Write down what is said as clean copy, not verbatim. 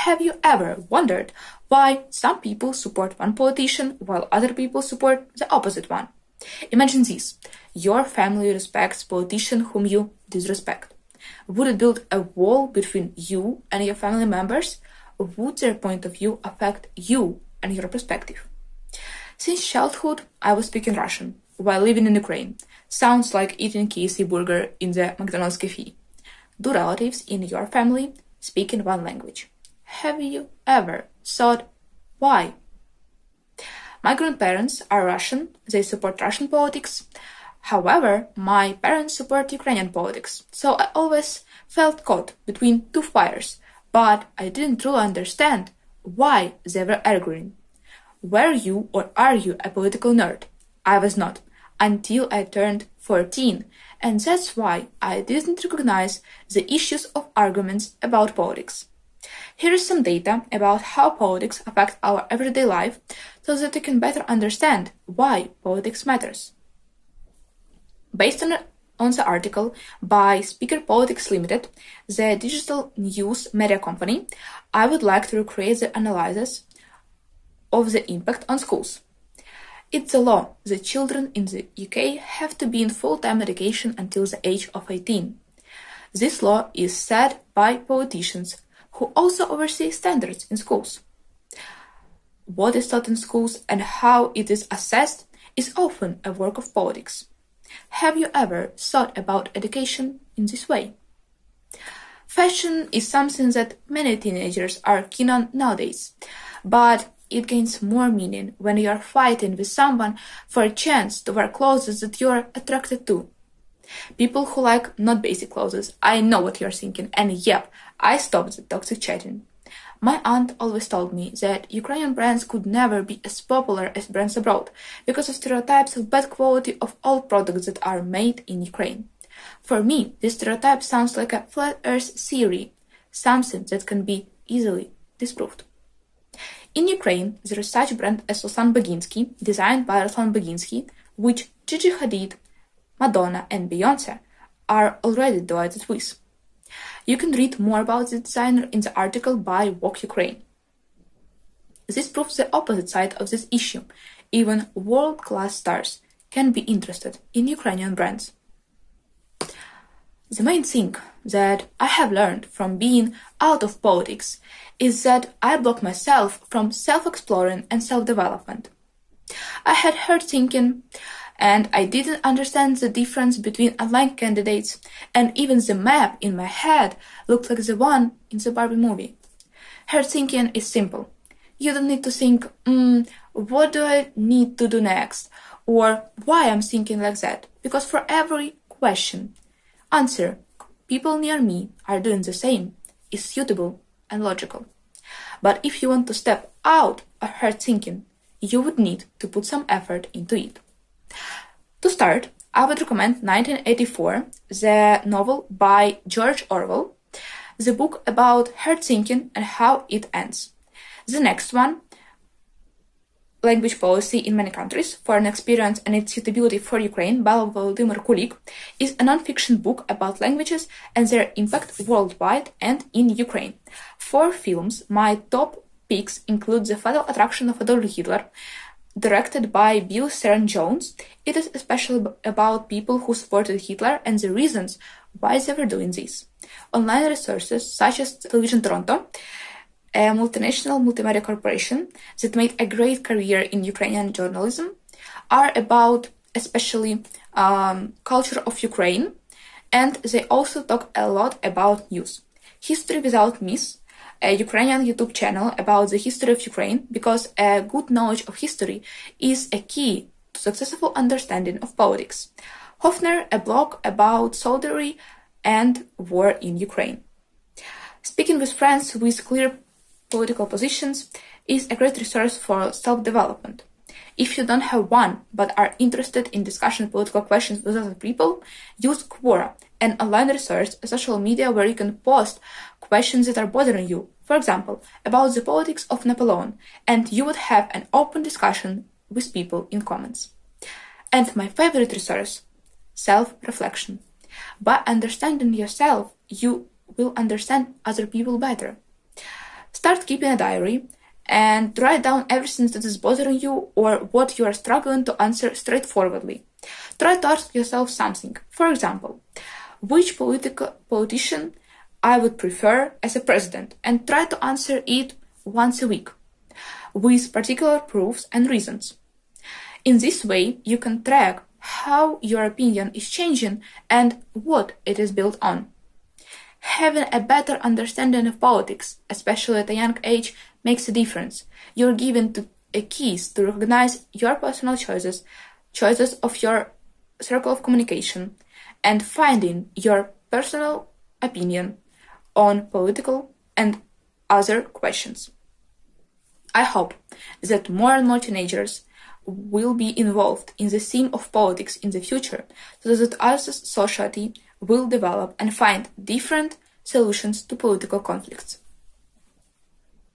Have you ever wondered why some people support one politician while other people support the opposite one? Imagine this. Your family respects politician whom you disrespect. Would it build a wall between you and your family members? Would their point of view affect you and your perspective? Since childhood, I was speaking Russian while living in Ukraine. Sounds like eating KFC burger in the McDonald's cafe. Do relatives in your family speak in one language? Have you ever thought why? My grandparents are Russian, they support Russian politics. However, my parents support Ukrainian politics, so I always felt caught between two fires, but I didn't truly understand why they were arguing. Were you or are you a political nerd? I was not, until I turned 14, and that's why I didn't recognize the issues of arguments about politics. Here is some data about how politics affect our everyday life so that you can better understand why politics matters. Based on the article by Speaker Politics Limited, the digital news media company, I would like to recreate the analysis of the impact on schools. It's a law that children in the UK have to be in full-time education until the age of 18. This law is set by politicians who also oversee standards in schools. What is taught in schools and how it is assessed is often a work of politics. Have you ever thought about education in this way? Fashion is something that many teenagers are keen on nowadays, but it gains more meaning when you are fighting with someone for a chance to wear clothes that you are attracted to. People who like not basic clothes, I know what you're thinking, and yep, I stopped the toxic chatting. My aunt always told me that Ukrainian brands could never be as popular as brands abroad because of stereotypes of bad quality of all products that are made in Ukraine. For me, this stereotype sounds like a flat earth theory, something that can be easily disproved. In Ukraine, there is such brand as Ruslan Baginsky, designed by Ruslan Baginsky, which Gigi Hadid, Madonna and Beyoncé are already delighted with. You can read more about the designer in the article by Vogue Ukraine. This proves the opposite side of this issue. Even world-class stars can be interested in Ukrainian brands. The main thing that I have learned from being out of politics is that I block myself from self-exploring and self-development. I had heard thinking, and I didn't understand the difference between online candidates, and even the map in my head looked like the one in the Barbie movie. Her thinking is simple. You don't need to think, what do I need to do next? Or why I'm thinking like that? Because for every question, answer, people near me are doing the same, is suitable and logical. But if you want to step out of her thinking, you would need to put some effort into it. To start, I would recommend 1984, the novel by George Orwell, the book about her thinking and how it ends. The next one, Language Policy in Many Countries, Foreign Experience and Its Suitability for Ukraine by Volodymyr Kulik, is a non-fiction book about languages and their impact worldwide and in Ukraine. For films, my top picks include The Fatal Attraction of Adolf Hitler, directed by Bill Saran-Jones. It is especially about people who supported Hitler and the reasons why they were doing this. Online resources such as Television Toronto, a multinational multimedia corporation that made a great career in Ukrainian journalism, are about especially culture of Ukraine, and they also talk a lot about news. History Without Myths, a Ukrainian YouTube channel about the history of Ukraine, because a good knowledge of history is a key to successful understanding of politics. Hofner, a blog about soldiery and war in Ukraine. Speaking with friends with clear political positions is a great resource for self-development. If you don't have one, but are interested in discussing political questions with other people, use Quora, an online resource, a social media where you can post questions that are bothering you, for example, about the politics of Napoleon, and you would have an open discussion with people in comments. And my favorite resource, self-reflection. By understanding yourself, you will understand other people better. Start keeping a diary and write down everything that is bothering you or what you are struggling to answer straightforwardly. Try to ask yourself something. For example, which politician I would prefer as a president, and try to answer it once a week with particular proofs and reasons. In this way, you can track how your opinion is changing and what it is built on. Having a better understanding of politics, especially at a young age, makes a difference. You're given keys to recognize your personal choices of your circle of communication, and finding your personal opinion on political and other questions. I hope that more and more teenagers will be involved in the theme of politics in the future, so that our society will develop and find different solutions to political conflicts.